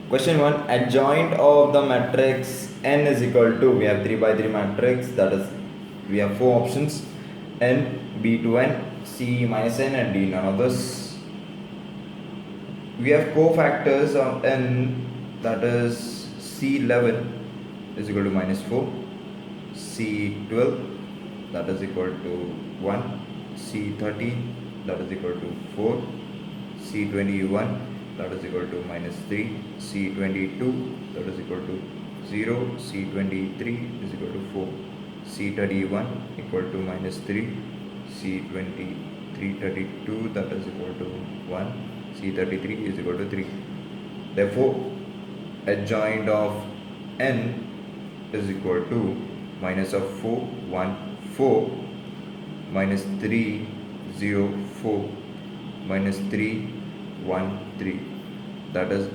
Question 1. Adjoint of the matrix n is equal to, we have 3 by 3 matrix, that is, we have 4 options, n, b to n, c minus n, and d none of this. We have cofactors of n, that is c11 is equal to minus 4, c12 that is equal to 1, c13 that is equal to 4, c21 that is equal to minus 3, c22 that is equal to 0, c23 is equal to 4, c31 equal to minus 3, c32 that is equal to 1, c33 is equal to 3. Therefore, adjoint of n is equal to minus of 4, 1, 4, minus 3, 0, 4, minus 3, 1, 3. That is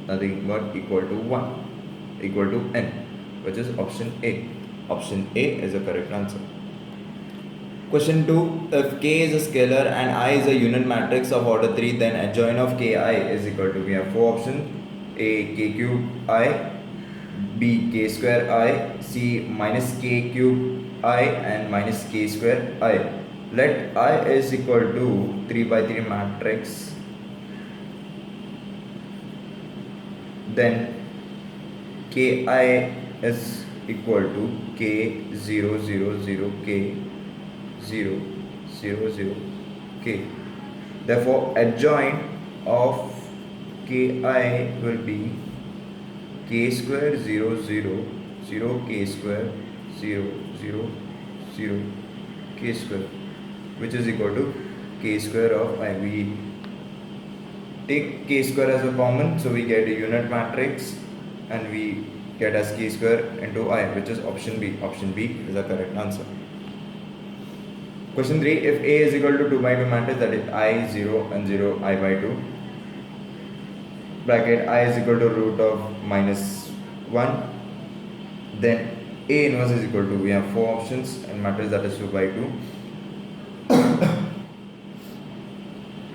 nothing but equal to 1, equal to n, which is option A. Option A is the correct answer. Question 2. If K is a scalar and I is a unit matrix of order 3, then adjoint of Ki is equal to, we have 4 options, A K cube I, B K square I, C minus K cube I, and minus K square I. Let I is equal to 3 by 3 matrix, then Ki is equal to K 0 0 0 K 0 0 0 K. Therefore, adjoint of Ki will be K square 0 0 0 K square 0 0 0 K square, which is equal to K square of I. We take K square as a common, so we get a unit matrix and we get as K square into I, which is option B. Option B is the correct answer. Question 3. If A is equal to 2 by 2 matrix, that is I 0 and 0 I by 2, bracket I is equal to root of minus 1, then A inverse is equal to, we have 4 options and matrix that is 2 by 2.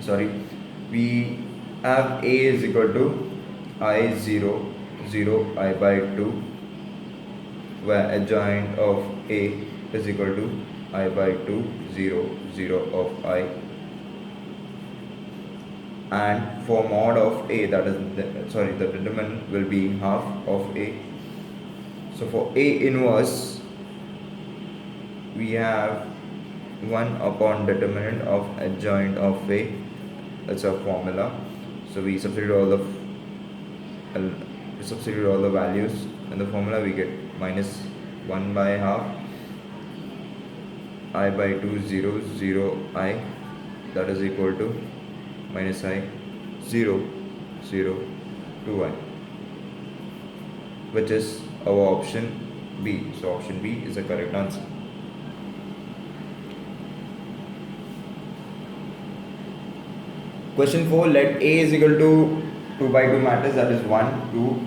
Sorry, we have A is equal to I 0 0 I by 2, where adjoint of A is equal to I by 2 0 0 of I, and for mod of A, that is the determinant will be half of A. So for A inverse, we have 1 upon determinant of adjoint of A. That's a formula. So we substitute all the values in the formula. We get minus 1 by half I by 2 0 0 I, that is equal to minus I 0 0 2I, which is our option B. So option B is the correct answer. Question 4. Let A is equal to 2 by 2 matrix, that is 1 2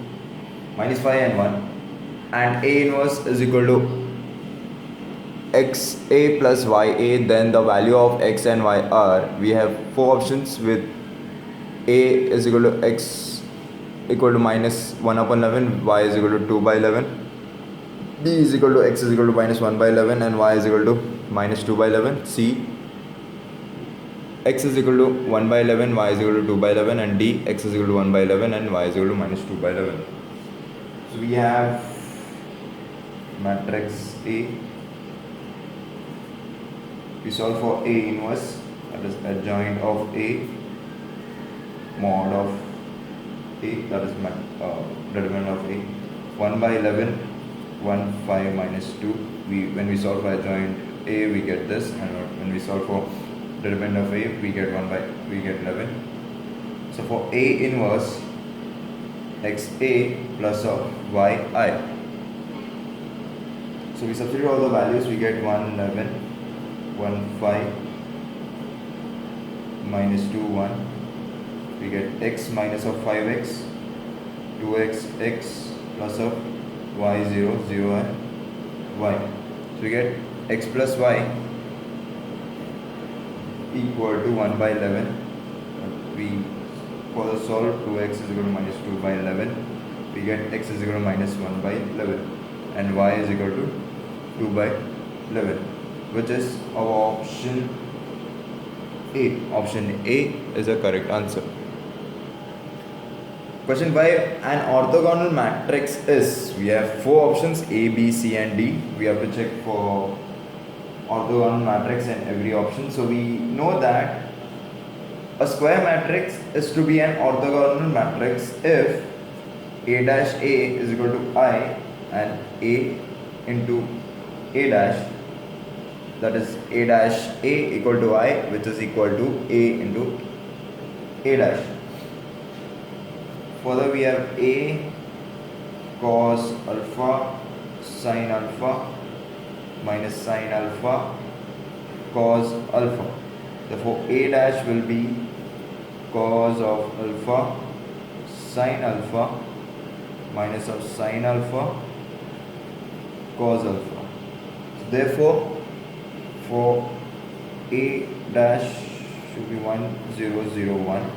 minus 5 and 1, and A inverse is equal to XA plus YA. Then the value of X and Y are, we have 4 options with A is equal to X equal to minus 1 upon 11, Y is equal to 2 by 11, B is equal to X is equal to minus 1 by 11, and Y is equal to minus 2 by 11. C, X is equal to 1 by 11, Y is equal to 2 by 11, and D, X is equal to 1 by 11 and Y is equal to minus 2 by 11. So we have matrix A. We solve for A inverse, that is adjoint of A, mod of A, that is determinant of A, 1 by 11, 1 5 minus 2. When we solve for adjoint A, we get this, and when we solve for determinant of A, we get 11. So for A inverse, XA plus of YI. So we substitute all the values. We get 1 11, 1 5 minus 2 1. We get X minus of 5X, 2X X plus of Y 0 0 and Y. So we get X plus Y equal to 1 by 11. We further solve, 2x is equal to minus 2 by 11. We get x is equal to minus 1 by 11 and y is equal to 2 by 11, which is our option A. Option A is the correct answer. Question 5. An orthogonal matrix is, we have 4 options A, B, C and D. We have to check for orthogonal matrix in every option. So we know that a square matrix is to be an orthogonal matrix if A dash A is equal to I and A into A dash, that is A dash A equal to I, which is equal to A into A dash. Further we have A cos alpha sin alpha minus sin alpha cos alpha. Therefore A dash will be cos of alpha sin alpha minus of sin alpha cos alpha. So therefore for A dash should be 1 0 0 1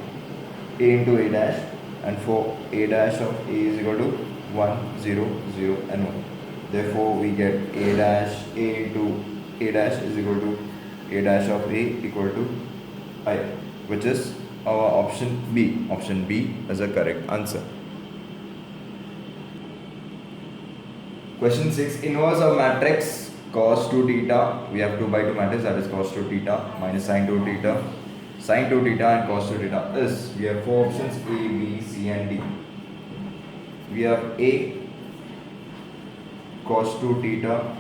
A into A dash, and for A dash of A is equal to 1 0 0 and 1. Therefore we get A dash A into A dash is equal to A dash of A equal to I, which is our option B. Option B is the correct answer. Question 6. Inverse of matrix cos 2 theta. We have 2 by 2 matrix, that is cos 2 theta minus sin 2 theta. Sin 2 theta and cos 2 theta is, we have 4 options A, B, C and D. We have A cos 2 theta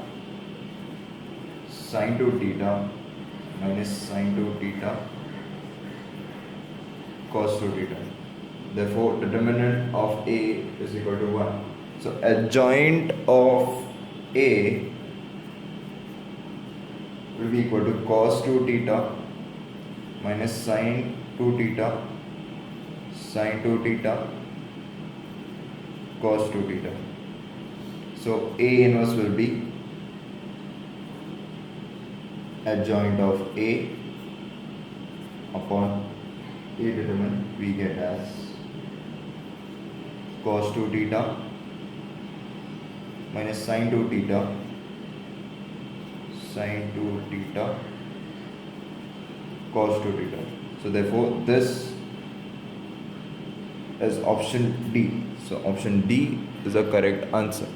sin 2 theta minus sin 2 theta cos 2 theta. Therefore determinant of A is equal to 1. So adjoint of A will be equal to cos 2 theta minus sin 2 theta sin 2 theta cos 2 theta. So A inverse will be adjoint of A upon A determinant, we get as cos 2 theta minus sin 2 theta sin 2 theta cos 2 theta. So therefore this is option D. So option D is the correct answer.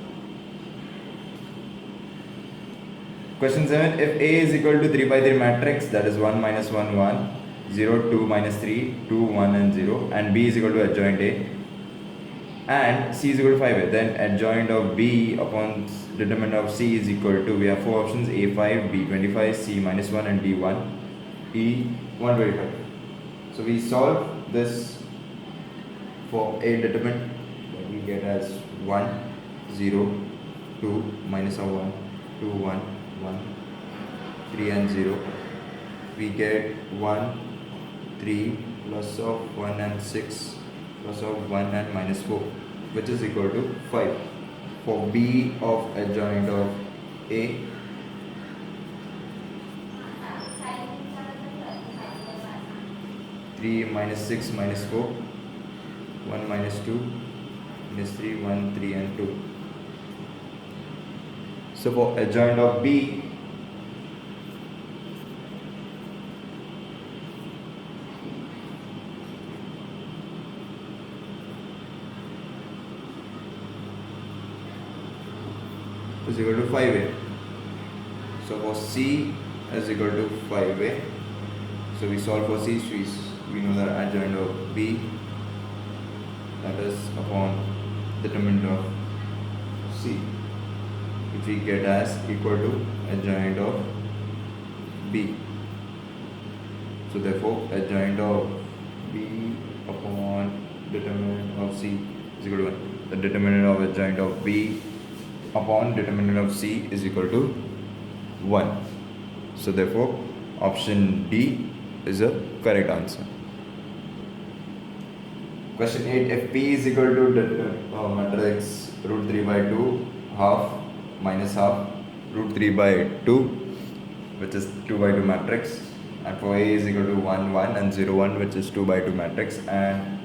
Question 7. If A is equal to 3 by 3 matrix, that is 1 minus 1 1 0 2 minus 3 2 1 and 0, and B is equal to adjoint A and C is equal to 5A, then adjoint of B upon determinant of C is equal to, we have 4 options A 5, B 25, C minus 1 and D 1, E 125. So we solve this for A determinant, that we get as 1 0 2 minus of 1 2 1 1 3 and 0. We get 1 3 plus of 1 and 6 plus of 1 and minus 4, which is equal to 5. For B of adjoint of A, three minus 6 minus 4, 1 minus 2 minus 3 1 3 and 2. So for adjoint of B, is equal to 5A. So for C is equal to 5A. So we solve for C, we know that adjoint of B, that is upon determinant of C, which we get as equal to adjoint of B. So therefore adjoint of B upon determinant of C is equal to 1. The determinant of adjoint of B upon determinant of C is equal to 1. So therefore option D is the correct answer. Question 8. If P is equal to matrix root 3 by 2 half minus half root 3 by 2, which is 2 by 2 matrix, and for A is equal to 1 1 and 0 1, which is 2 by 2 matrix, and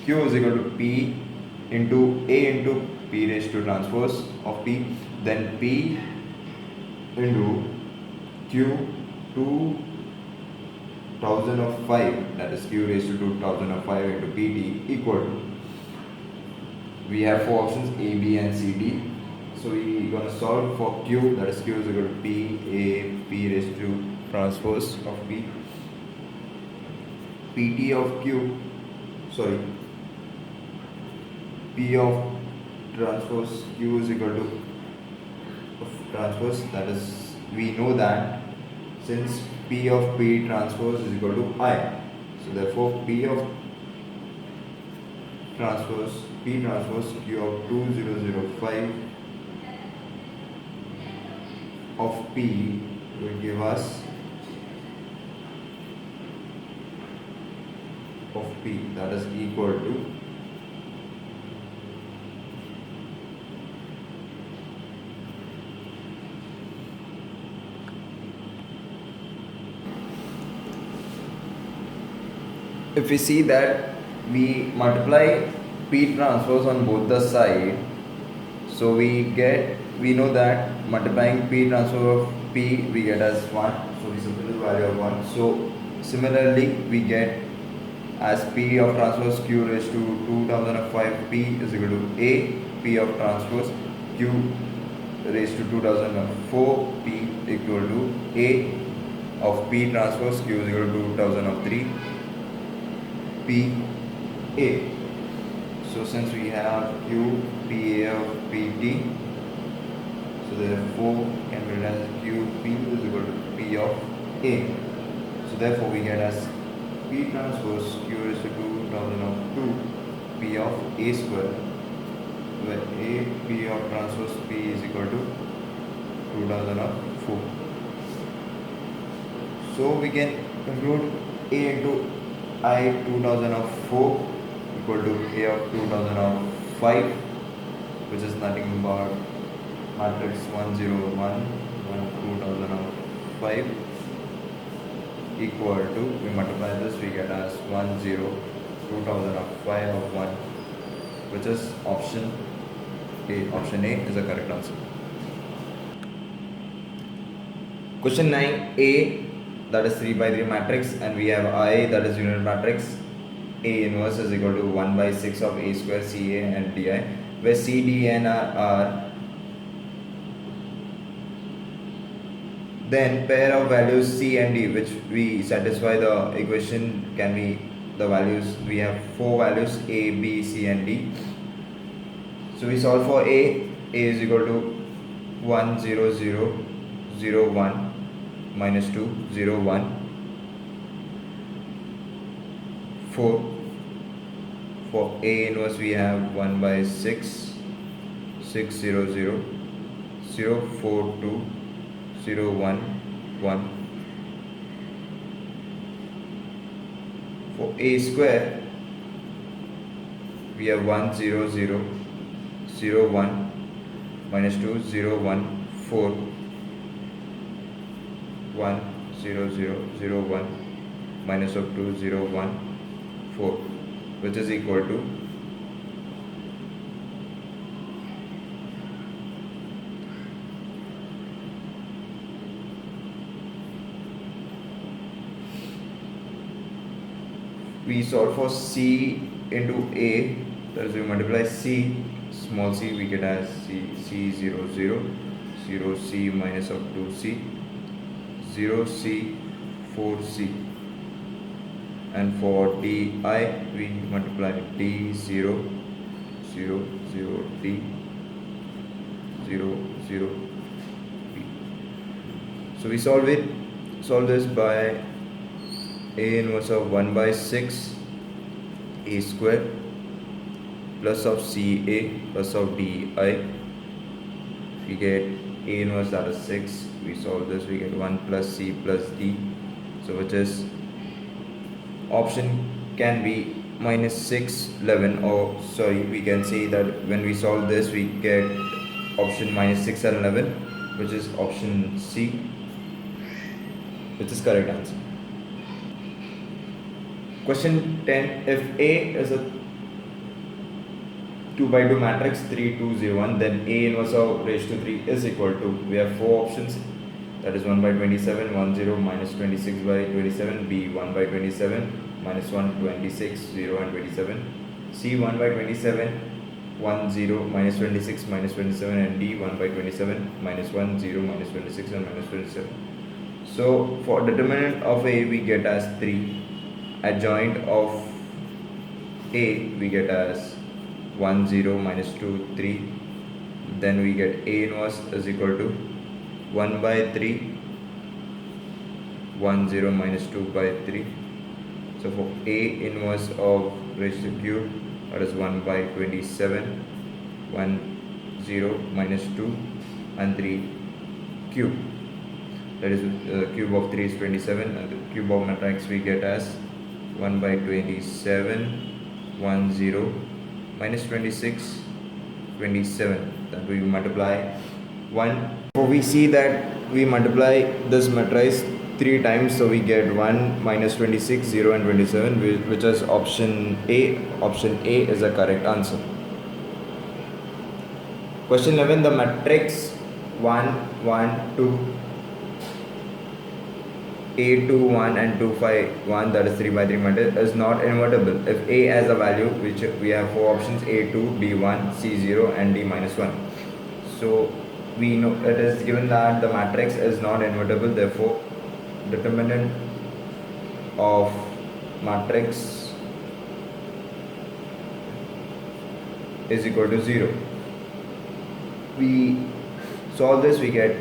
Q is equal to P into A into P raised to transpose of P, then P into Q 2005, that is Q raised to 2005 into PT equal to, we have four options A, B and C, D. So we are gonna solve for Q, that is Q is equal to P, A, P raised to transpose of P, PT of Q, sorry, P of transpose Q is equal to transpose, that is, we know that since P of P transpose is equal to I, so therefore P of transpose, P transpose Q of 2005 of P will give us of P, that is equal to if we see that we multiply P transpose on both the side, so we know that multiplying P transpose of P we get as 1, so we substitute the value of 1. So similarly we get as P of transpose Q raised to 2005 P is equal to A, P of transpose Q raised to 2004 P equal to A of P transpose Q is equal to 2003 P A. So since we have Q P A of PT, so therefore can be written as Q P is equal to P of A. So therefore we get as P transpose Q raised to 2002 P of A square, where A P of transpose P is equal to 2004. So we can conclude A into I 2004 equal to A of 2005, which is nothing but matrix 1 0 1 2005 equal to, we multiply this, we get as 1 0 2005 of 1, which is option A. Option A is the correct answer. Question 9a, that is 3 by 3 matrix, and we have I, that is unit matrix. A inverse is equal to 1 by 6 of A square CA and DI, where C, D, and R are then pair of values C and D, which we satisfy the equation can be the values, we have four values A, B, C and D. So we solve for A is equal to 1 0 0 0 1 minus 2 0 1 4. For A inverse we have 1 by 6 6 0 0 0 4 2 0 1 1. For A square we have 1 0 0 0 1 minus 2 0 1 4 1 0 0 0 1 minus of 2 0 1 4, which is equal to we solve for C into A, that is we multiply C, small c we get as C 0 0 0 C minus of 2C 0 C 4C, and for DI we multiply D 0 0 0 D 0 0 B. So we solve this by A inverse of 1 by 6 A square plus of CA plus of DI. We get A inverse, that is 6. We solve this, we get 1 plus C plus D. So which is option can be minus 6 11, or sorry, we can say that when we solve this we get option minus 6 and 11, which is option C, which is correct answer. Question 10, if A is a 2 by 2 matrix 3 2 0 1, then A inverse of raised to 3 is equal to, we have 4 options, that is 1 by 27 1 0 minus 26 by 27, B 1 by 27 minus 1 26 0 and 27, C 1 by 27 1 0 minus 26 minus 27, and D 1 by 27 minus 1 0 minus 26 and minus 27. So for determinant of A we get as 3, adjoint of A we get as 1 0 minus 2 3, then we get A inverse is equal to 1 by 3 1 0 minus 2 by 3. So for A inverse of raised to cube, that is 1 by 27 1 0 minus 2 and 3 cube, that is cube of 3 is 27, and the cube of matrix we get as 1 by 27 1 0 minus 26 27, that we multiply 1. So we see that we multiply this matrix 3 times, so we get 1 minus 26 0 and 27, which is option A. Option A is the correct answer. Question 11, the matrix 1 1 2 A 2 1 and 2 5 1, that is 3 by 3 matrix, is not invertible if A has a value, which we have 4 options, A2 B1 C0 and D minus 1. So we know it is given that the matrix is not invertible, therefore determinant of matrix is equal to 0. We solve this, we get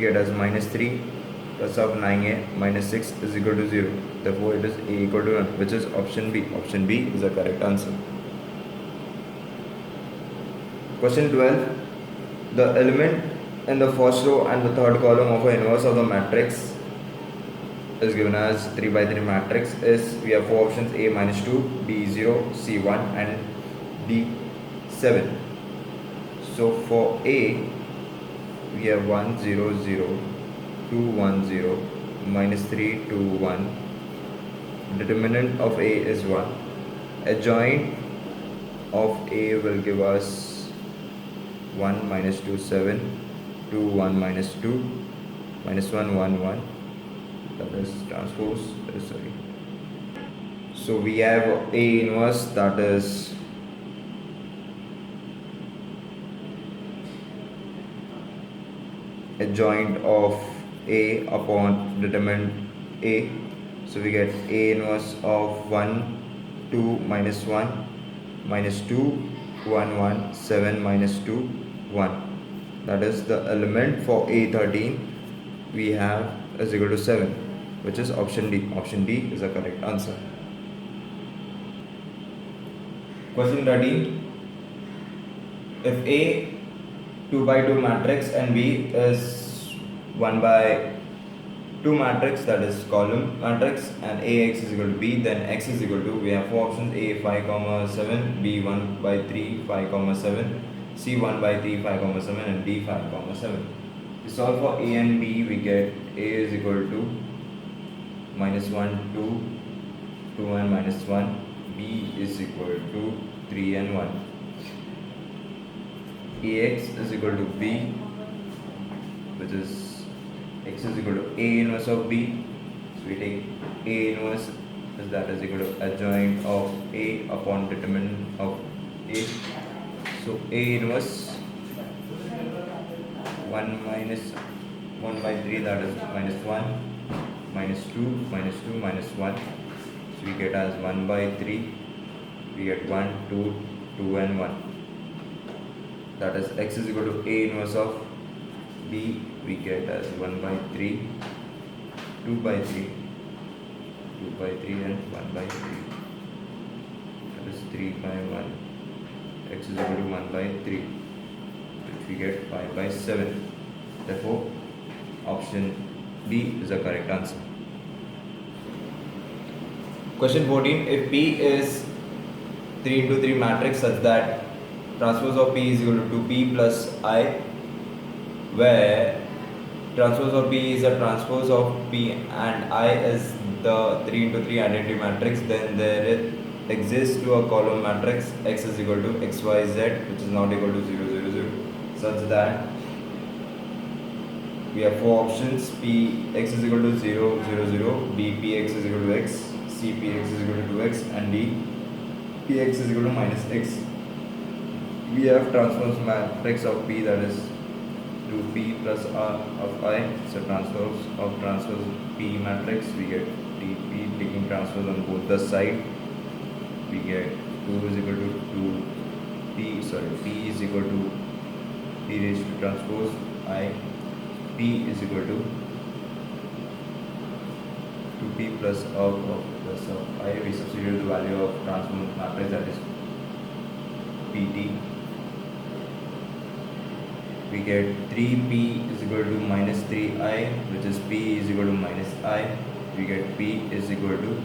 as minus 3 plus of 9A minus 6 is equal to 0. Therefore it is A equal to 1, which is option B. Option B is the correct answer. Question 12. The element in the first row and the third column of an inverse of the matrix is given as 3 by 3 matrix is, we have 4 options, A minus 2, B 0, C 1 and D 7. So for A we have 1 0 0 2 1 0 minus 3 2 1. Determinant of A is 1. Adjoint of A will give us 1 minus 2 7, 2 1 minus 2 minus 1 1 1, that is transpose, sorry. So we have A inverse, that is adjoint of A upon determinant A. So we get A inverse of 1 2 minus 1 minus 2 1 1 7 minus 2 1, that is the element for A13 we have is equal to 7, which is option D. Option D is the correct answer. Question 13. If A 2 by 2 matrix and B is 1 by 2 matrix, that is column matrix, and Ax is equal to B, then x is equal to, we have 4 options, A 5 comma 7, B 1 by 3 5 comma 7, C 1 by 3 5 comma 7 and D 5 comma 7. We solve for A and B, we get A is equal to minus 1 2 2 and minus 1, B is equal to 3 and 1. Ax is equal to B, which is x is equal to A inverse of B. So we take A inverse, as that is equal to adjoint of A upon determinant of A. So A inverse 1 minus 1 by 3, that is minus 1 minus 2 minus 2 minus 1. So we get as 1 by 3, we get 1 2 2 and 1. That is x is equal to A inverse of B, we get as 1 by 3, 2 by 3, 2 by 3 and 1 by 3. That is 3 by 1. X is equal to 1 by 3, which we get 5 by 7. Therefore, option B is the correct answer. Question 14. If P is 3 into 3 matrix such that transpose of P is equal to 2P plus I, where transpose of P is a transpose of P and I is the 3 into 3 identity matrix, then there exists to a column matrix X is equal to XYZ, which is not equal to 0 0 0, such that we have four options: P x is equal to 0 0 0, B P x is equal to x, C P x is equal to 2x, and D P x is equal to minus x. We have transpose matrix of P, that is 2P plus R of I. So transpose P matrix, we get TP, taking transpose on both the side, we get 2 is equal to 2P, P is equal to P raised to transpose I. P is equal to 2P plus of I. We substitute the value of transpose matrix, that is PT. We get 3P is equal to minus 3I, which is P is equal to minus I. We get P is equal to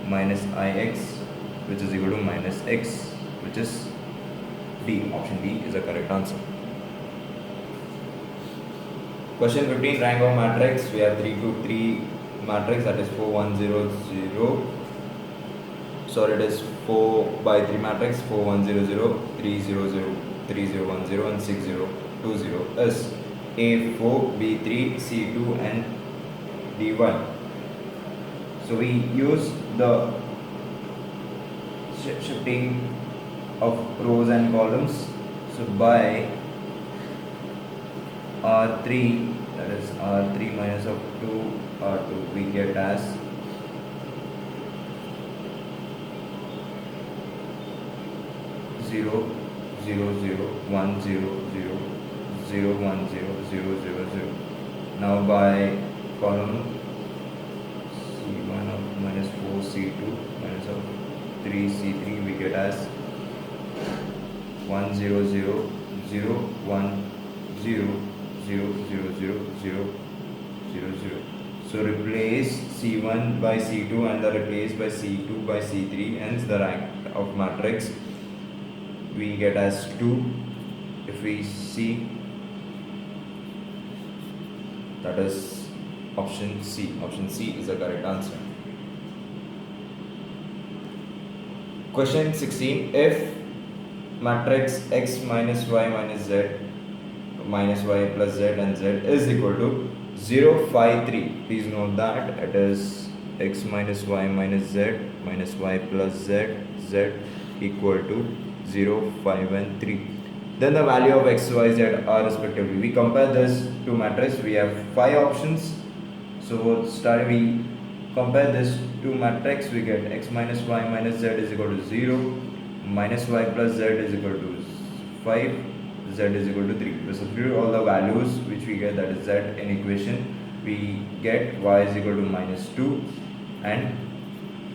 minus IX, which is equal to minus X, which is D. Option D is the correct answer. Question 15, rank of matrix. We have 3 to 3 matrix, that is 4 1 0 0. Sorry, it is 4 by 3 matrix, 4 1 0 0, 3 0 0, 3 0 1 0, and 6 0 2 0 is A4, B3, C2, and D1. So we use the shifting of rows and columns. So by R3, that is R3 minus of 2 R2, we get as 0 0 0 1 0 0 0 1 0 0 0 0. Now by column C1 of minus 4 C2 minus of 3 C3, we get as 1 0 0 0 1 0 0 0 0 0 0 0. So replace C1 by C2 and the replace by C2 by C3, hence the rank of matrix we get as 2. If we see, that is option C. Option C is the correct answer. Question 16, if matrix X minus Y minus Z minus Y plus Z and Z is equal to 0 5 3, please note that it is X minus Y minus Z minus Y plus Z, Z equal to 0 5 and 3, then the value of X Y Z are respectively. We compare this to matrix, we have 5 options. So we compare this to matrix, we get X minus Y minus Z is equal to 0, minus Y plus Z is equal to 5, Z is equal to 3. We substitute all the values which we get, that is Z, in equation. We get Y is equal to minus 2 and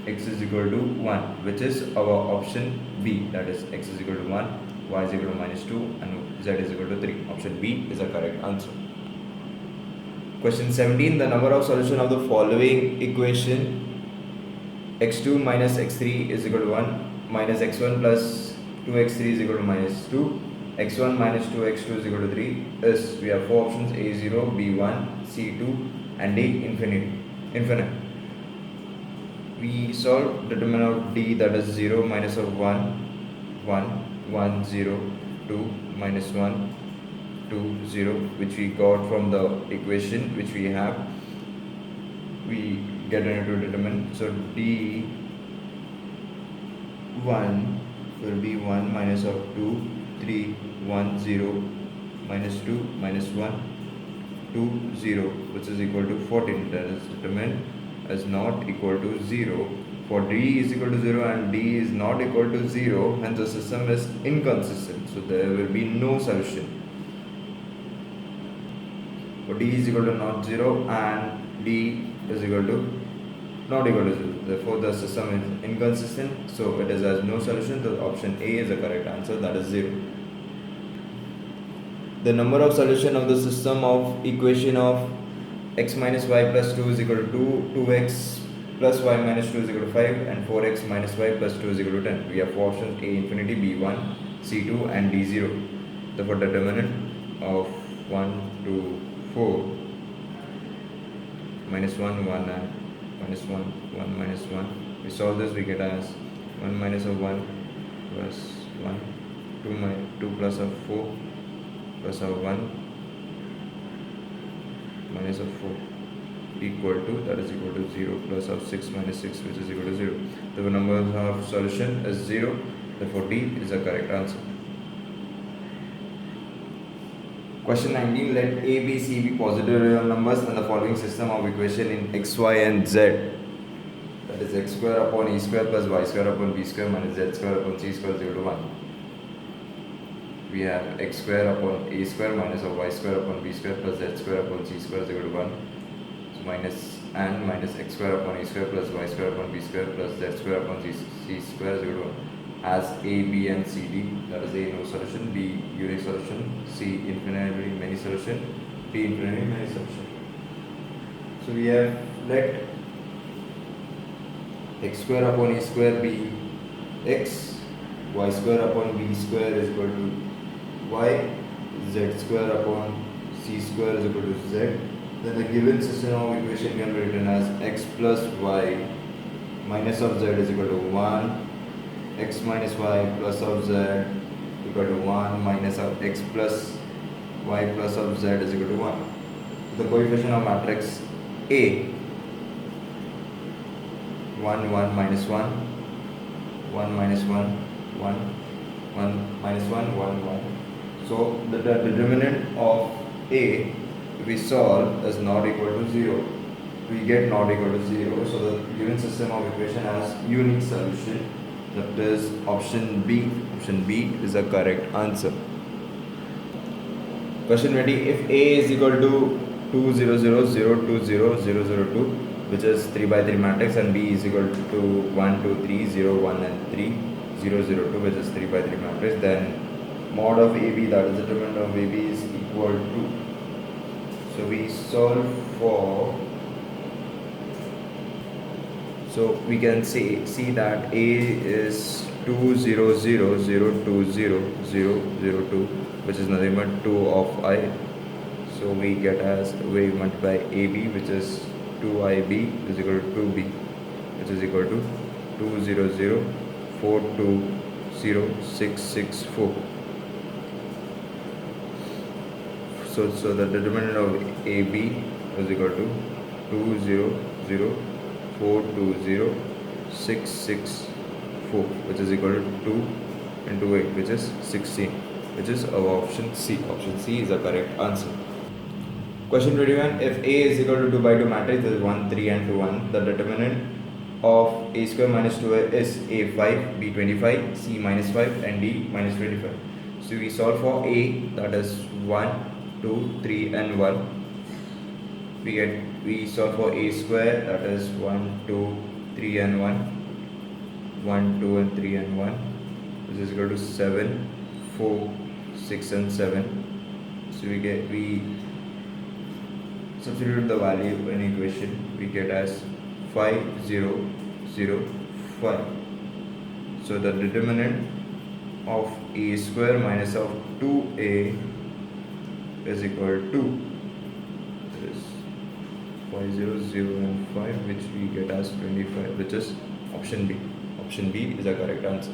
X is equal to 1, which is our option B, that is X is equal to 1, Y is equal to minus 2, and Z is equal to 3. Option B is the correct answer. Question 17, the number of solution of the following equation x2 minus x3 is equal to 1, minus x1 plus 2x3 is equal to minus 2, x1 minus 2x2 is equal to 3 is, we have 4 options: A0, B1, C2, and D infinite. We solve determinant of D, that is 0 minus of 1 1 1 0 2 minus 1 2 0, which we got from the equation which we have. We get into determine. So D1 will be 1 minus of 2 3 1 0 minus 2 minus 1 2 0, which is equal to 14. That is determined as not equal to 0. For D is equal to 0 and D is not equal to 0, hence the system is inconsistent. So there will be no solution. For D is equal to not 0 and D is equal to not equal to 0. Therefore the system is inconsistent. So it is as no solution. The option A is the correct answer, that is 0. The number of solution of the system of equation of x minus y plus 2 is equal to 2, 2x plus y minus 2 is equal to 5, and 4x minus y plus 2 is equal to 10. We have 4 options: A infinity, B1, C2, and D0. Therefore determinant of 1 to 4 minus 1, 1 and minus 1, 1 minus 1. We solve this, we get as 1 minus of 1 plus 1, 2 plus of 4 plus of 1 minus of 4 equal to, that is equal to 0 plus of 6 minus 6, which is equal to 0. The number of solution is 0, therefore D is the correct answer. Question 19. Let A, B, C be positive real numbers and the following system of equation in x, y and z. That is x square upon a square plus y square upon b square minus z square upon c square is equal to 1. We have x square upon a square minus of y square upon b square plus z square upon c square is equal to 1. So minus x square upon a square plus y square upon b square plus z square upon c square is equal to 1. As A, B and C, D, that is A no solution, B unique solution, C infinitely many solution, D infinitely many solution. So we have let x square upon a square be x, y square upon b square is equal to y, z square upon c square is equal to z. Then the given system of equation can be written as x plus y minus of z is equal to 1, x minus y plus of z equal to 1 minus of x plus y plus of z is equal to 1. The coefficient of matrix A, 1 1 minus 1, 1 minus 1, 1 1 minus 1, 1 1. So the determinant of A, if we solve, is not equal to 0. We get not equal to 0. So the given system of equation has unique solution. That is option B. Option B is the correct answer. Question 20. If A is equal to 2 0 0 0 2 0 0 0 2, which is 3 by 3 matrix, and B is equal to 1 2 3 0 1 and 3 0 0 2, which is 3 by 3 matrix, then mod of AB, that is the determinant of AB, is equal to. So we solve for. So we can see that A is 2 0 0 0 2 0 0 0 2, which is nothing but 2 of I. So we get as, we multiply AB, which is 2IB is equal to 2B, which is equal to 2 0 0 4 2 0 6 6 4. So the determinant of AB is equal to 2 0 0 4 2 0 6 6 4, which is equal to 2 into 8, which is 16, which is our option C. Option C is the correct answer. Question 21. If A is equal to 2 by 2 matrix, that is 1 3 and 2 1, the determinant of A square minus 2 is A 5, B 25, C minus 5 and D minus 25. So we solve for A, that is 1 2 3 and 1. We solve for A square, that is 1 2 3 and 1, 1 2 and 3 and 1, which is equal to 7 4 6 and 7. So we substitute the value in equation, we get as 5 0 0 5. So the determinant of A square minus of 2A is equal to this 5 0 0 and 5, which we get as 25, which is option B. Option B is the correct answer.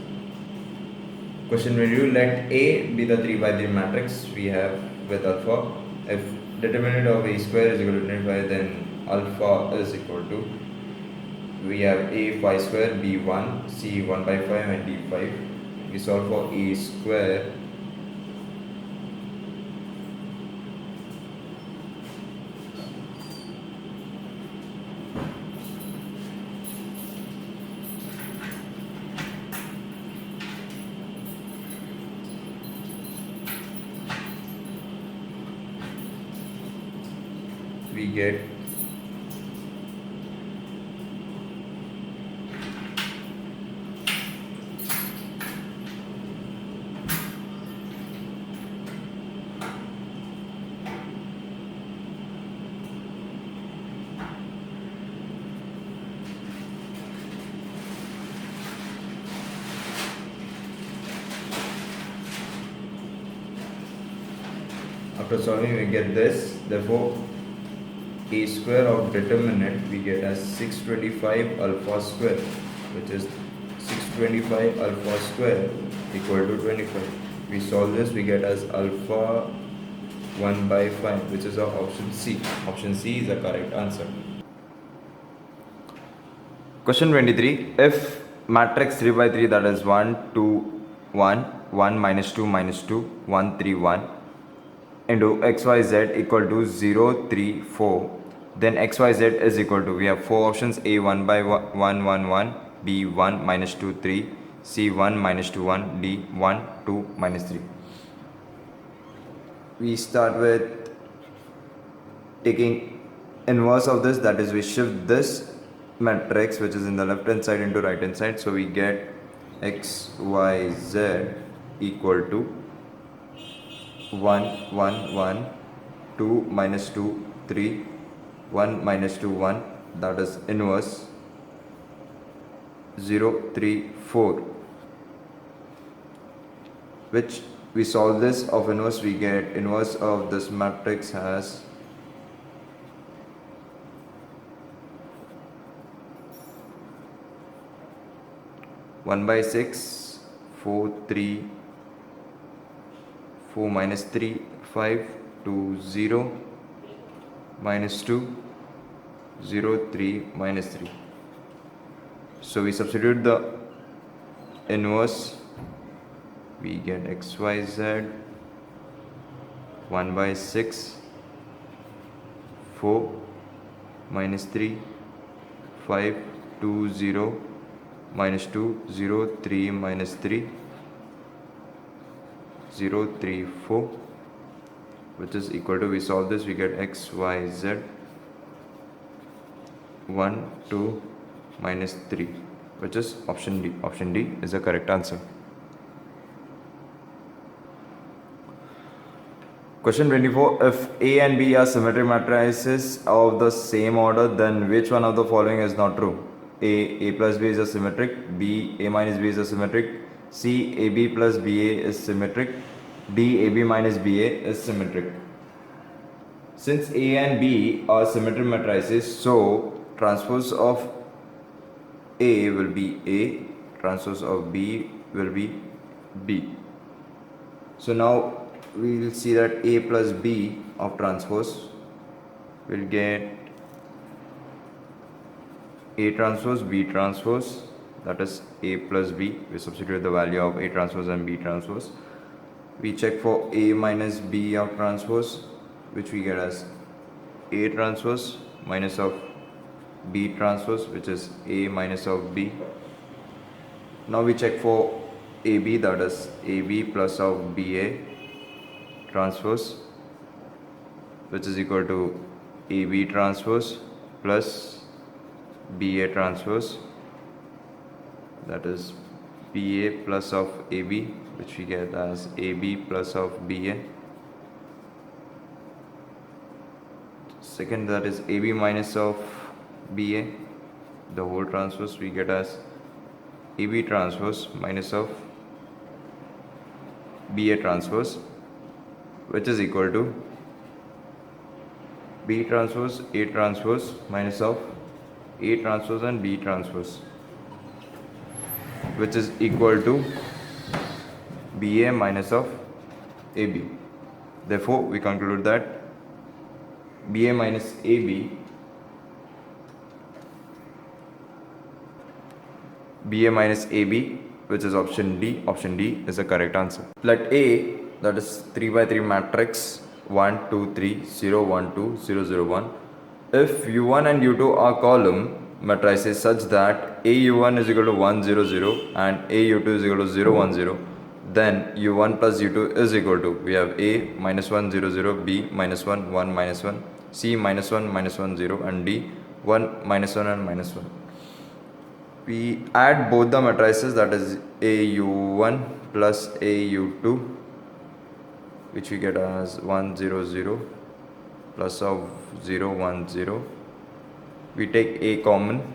Question 22. Let A be the 3 by 3 matrix we have with alpha. If determinant of A square is equal to 25, then alpha is equal to, we have A 5 square, B 1, C 1 by 5 and D 5. We solve for A square. We get after solving we get this. Therefore A square of determinant we get as 625 alpha square, which is 625 alpha square equal to 25. We solve this, we get as alpha 1 by 5, which is our option C. Option C is the correct answer. Question 23. If matrix 3 by 3, that is 1, 2, 1, 1 minus 2 minus 2, 1, 3, 1 into xyz equal to 0, 3, 4, then xyz is equal to, we have four options: A 1 by 1, 1, 1, B 1 minus 2, 3, C 1 minus 2, 1, D 1, 2 minus 3. We start with taking inverse of this, that is we shift this matrix which is in the left hand side into right hand side, so we get xyz equal to 1, 1, 1, 2 minus 2, 3, 1 minus 2, 1, that is inverse 0, 3, 4, which we solve this of inverse, we get inverse of this matrix as 1 by 6, 4, 3, 4 minus 3, 5, 2, 0, minus 2, 0, 3, minus 3. So we substitute the inverse, we get xyz 1 by 6, 4, minus 3, 5, 2, 0, minus 2, 0, 3, minus 3, 0, 3, 4, which is equal to, we solve this, we get xyz 1, 2, minus 3, which is option D. Option D is the correct answer. Question 24. If A and B are symmetric matrices of the same order, then which one of the following is not true? A plus B is a symmetric, B, A minus B is a symmetric, C, AB plus BA is symmetric, D, AB minus BA is symmetric. Since A and B are symmetric matrices, so transpose of A will be A, transpose of B will be B. So now we will see that A plus B of transpose will get A transpose, B transpose, that is A plus B. We substitute the value of A transpose and B transpose. We check for A minus B of transpose, which we get as A transpose minus of B transpose, which is A minus of B. Now we check for AB, that is AB plus of BA transpose, which is equal to AB transpose plus BA transpose, that is BA plus of AB, which we get as AB plus of BA. Second, that is AB minus of BA, the whole transpose we get as AB transpose minus of BA transpose, which is equal to B transpose A transpose minus of A transpose and B transpose, which is equal to BA minus of AB. Therefore, we conclude that BA minus AB which is option D. Option D is the correct answer. Let A, that is 3 by 3 matrix 1, 2, 3, 0, 1, 2, 0, 0, 1. If U1 and U2 are column matrices such that AU1 is equal to 1, 0, 0 and AU2 is equal to 0, 1, 0, then U1 plus U2 is equal to, we have A minus 1, 0, 0, B minus 1, 1, minus 1, C minus 1, minus 1, 0 and D 1, minus 1 and minus 1. We add both the matrices, that is AU1 plus AU2, which we get as 1, 0, 0 plus of 0, 1, 0. We take A common.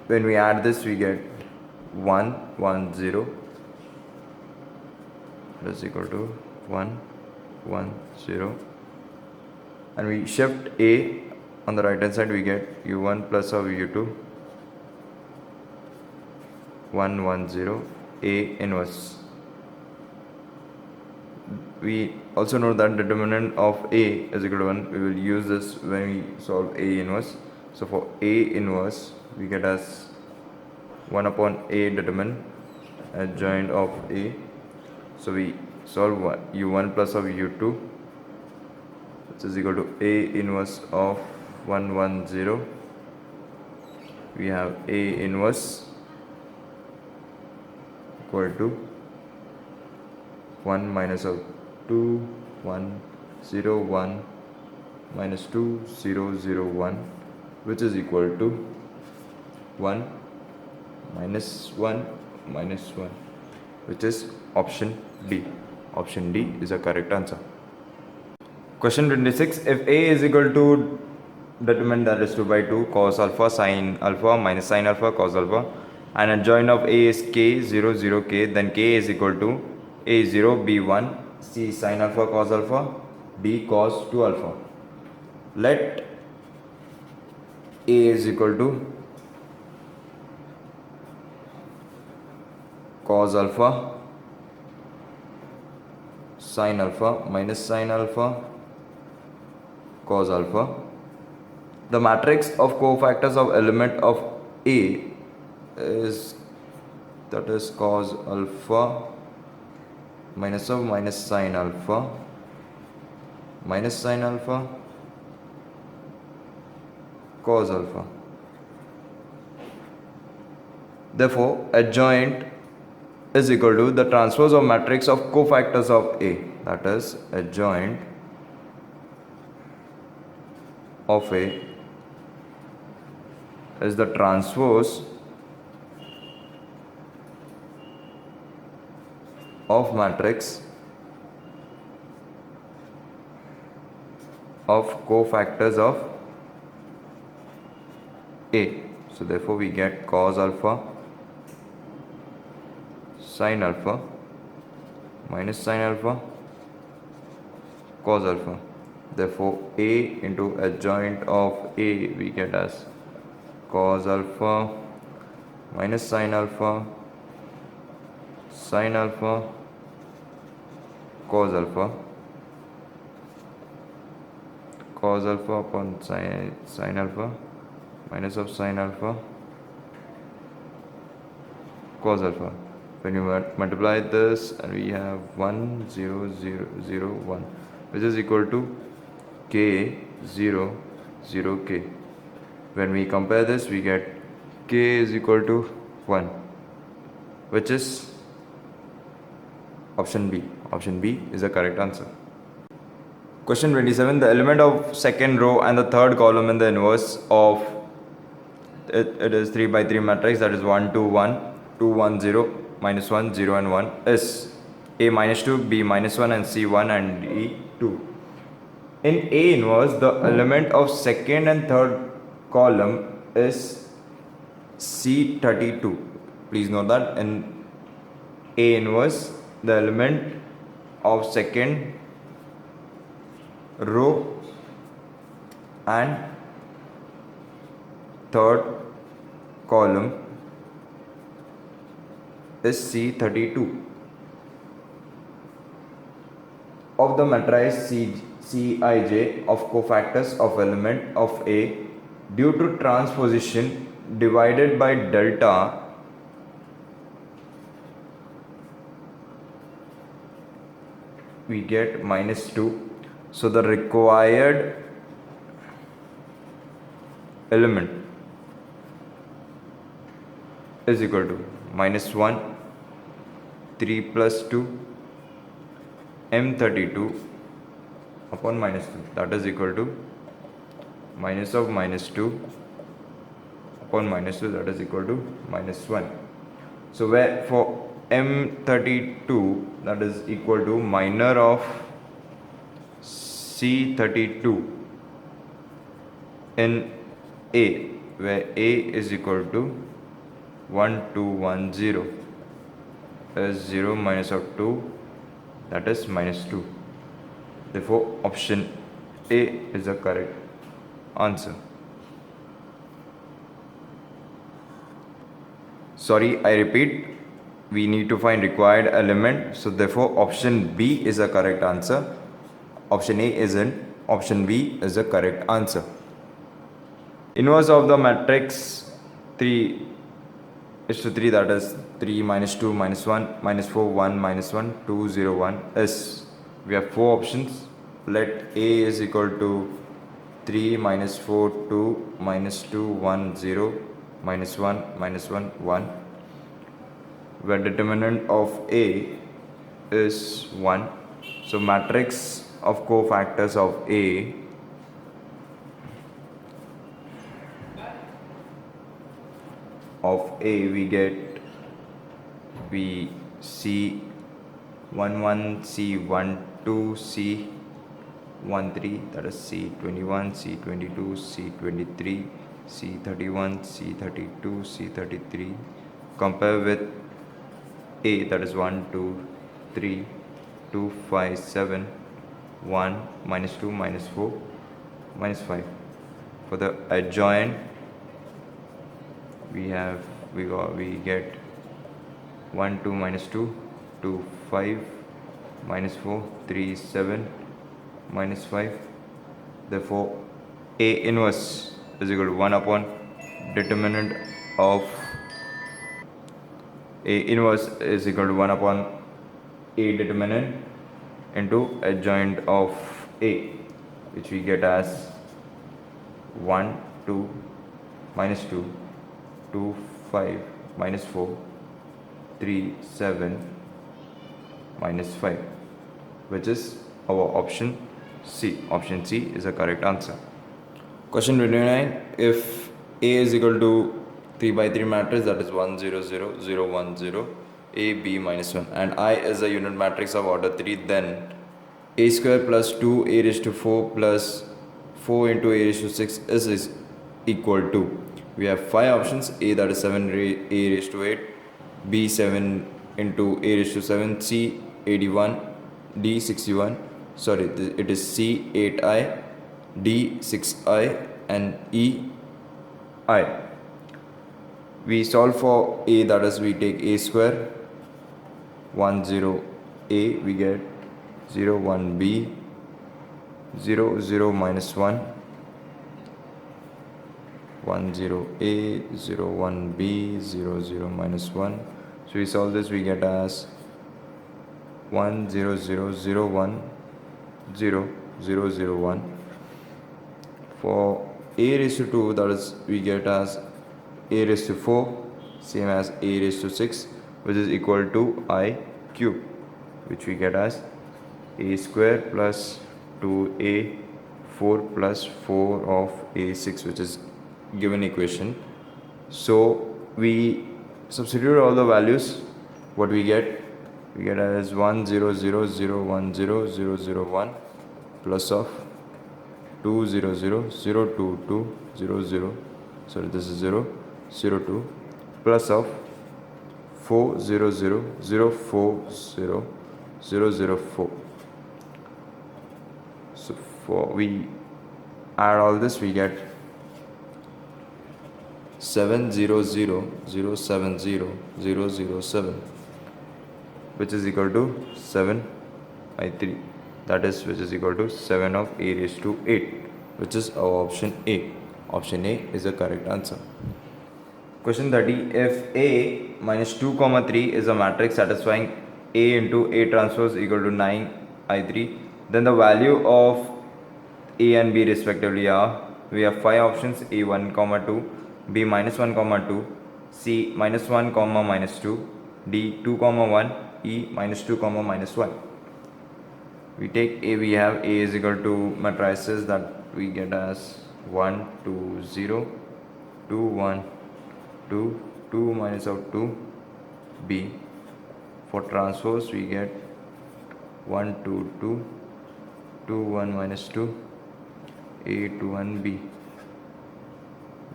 When we add this, we get 1, 1, 0 is equal to 1 1 0, and we shift A on the right hand side, we get u1 plus of u2 1 1 0 A inverse. We also know that determinant of A is equal to 1. We will use this when we solve A inverse. So for A inverse, we get as 1 upon A determinant adjoint of A. So we solve u1 plus of u2, which is equal to A inverse of 1 1 0. We have A inverse equal to 1 minus of 2 1 0 1 minus 2 0 0 1, which is equal to 1 minus 1 minus 1, which is option D. Option D is a correct answer. Question 26. If A is equal to determinant, that is 2 by 2 cos alpha sin alpha minus sin alpha cos alpha, and adjoint of A is k 0 0 k, then k is equal to A 0 B 1 C sin alpha cos alpha D cos 2 alpha. Let A is equal to cos alpha sin alpha minus sin alpha cos alpha. The matrix of cofactors of element of A is, that is, cos alpha minus of minus sin alpha minus sin alpha cos alpha. Therefore, adjoint is equal to the transpose of matrix of cofactors of A, that is, adjoint of A is the transpose of matrix of cofactors of A. So therefore we get cos alpha sin alpha minus sin alpha cos alpha. Therefore A into adjoint of A we get as cos alpha minus sin alpha cos alpha upon sin alpha minus of sin alpha cos alpha. When you multiply this, and we have 1 0 0 0 1, which is equal to k 0 0 k. When we compare this, we get k is equal to 1, which is option B. Option B is the correct answer. Question 27. The element of second row and the third column in the inverse of it is 3 by 3 matrix, that is 1 2 1 2 1 0 minus 1 0 and 1 is A minus 2 B minus 1 and C 1 and D 2. In A inverse, the element of second and third column is C32. Please note that in A inverse, the element of second row and third column is C32. Of the matrice Cij of cofactors of element of A, due to transposition divided by delta, we get minus 2. So the required element is equal to minus 1 3 plus 2 M32 upon minus 2, that is equal to minus of minus 2 upon minus 2, that is equal to minus 1. So where for M32, that is equal to minor of C32 in A, where A is equal to 1 2 1 0 is 0 minus of 2 that is -2. Therefore option A is the correct answer. Sorry, I repeat, we need to find required element, so therefore option B is the correct answer. Option A isn't, option B is the correct answer. Inverse of the matrix 3:3, that is 3 -2 -1 -4 1 -1 2 0 1 is, we have four options. Let A is equal to 3 -4 2 -2 1 0 -1 -1 1, where determinant of A is 1. So matrix of cofactors of A we see 1 1 C 1 2 C 1 3, that is C 21 C 22 C 23 C 31 C 32 C 33. Compare with A, that is 1 2 3 2 5 7 1 -2 -4 -5. For the adjoint, we get 1 2 -2 2 5 -4 3 7 -5. Therefore A inverse is equal to 1 upon determinant of A inverse is equal to 1 upon A determinant into adjoint of A, which we get as 1 2 -2 2 5 -4 3 7 -5, which is our option C. Option C is the correct answer. Question 29. If A is equal to 3 by 3 matrix, that is 1 0 0 0 1 0 A B -1, and I is a unit matrix of order 3, then A square plus 2 A raised to 4 plus 4 into A raised to 6 is equal to, we have five options. A, that is 7 A raised to 8, B 7 into A raised to 7, C 81, D 61, sorry, it is C 8I, D 6I, and E I. We solve for A, that is we take A square 1 0 A, we get 0 1 B 0 0 -1 1 0 A 0 1 B 0 0 -1. So we solve this, we get as 1 0 0 0 1 0 0 0 1. For A raised to 2, that is we get as A raised to 4, same as A raised to 6, which is equal to I cube, which we get as A square plus 2A 4 plus 4 of A 6, which is given equation. So we substitute all the values. What we get as 1 0 0 0 1 0 0 0 1 plus of 2 0 0 0 2 2 0 0, sorry, this is 0 0 2 plus of 4 0 0 0 4 0 0 0 4. So we add all this, we get 7 0 0 0 7 0 0 0 7, which is equal to 7 by 3, that is which is equal to 7 of A raised to 8, which is our option A. Option A is the correct answer. Question 30. If A minus 2 comma 3 is a matrix satisfying A into A transpose equal to 9 I3, then the value of A and B respectively are, we have five options: A 1 comma 2, B minus 1 comma 2, C minus 1 comma minus 2, D 2 comma 1, E minus 2 comma minus 1. We take A, we have A is equal to matrices that we get as 1 2 0 2 1 2 2 minus of 2 B. For transpose we get 1 2 2 2 1 minus 2 A to 1 B,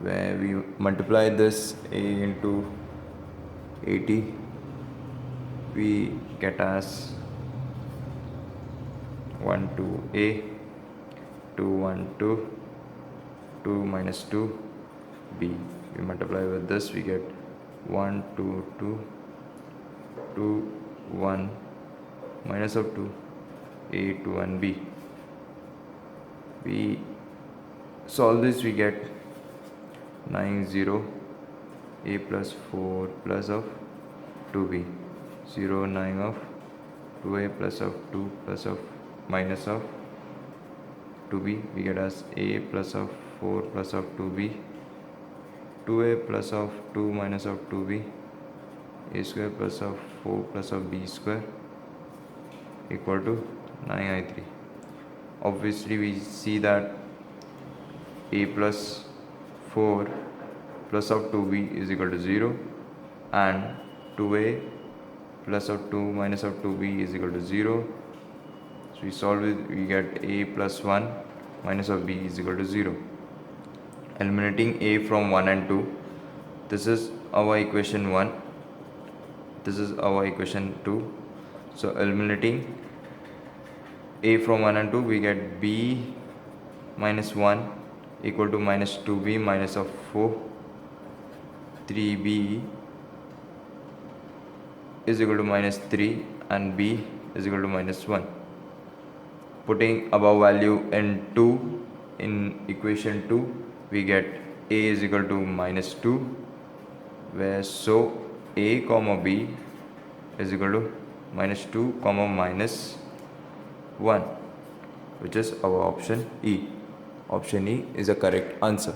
where we multiply this A into 80, we get as 1 2 A, 2 1 2, 2 minus 2 B. We multiply with this, we get 1 2 2, 2 1 minus of 2 A 2 and B. We solve this, we get 9 0 A plus 4 plus of 2B, 0 9 of 2A plus of 2 plus of minus of 2B. We get as A plus of 4 plus of 2B, 2A plus of 2 minus of 2B, A square plus of 4 plus of B square equal to 9i3. Obviously we see that A plus 4 plus of 2B is equal to 0 and 2A plus of 2 minus of 2B is equal to 0. So we solve it, we get A plus 1 minus of B is equal to 0. Eliminating A from 1 and 2, this is our equation 1, this is our equation 2. So eliminating A from 1 and 2, we get B minus 1 equal to minus 2B minus of 4, 3B is equal to minus 3 and B is equal to minus 1. Putting above value in 2 in equation 2, we get A is equal to minus 2, where so A comma B is equal to minus 2 comma minus 1, which is our option E. Option E is the correct answer.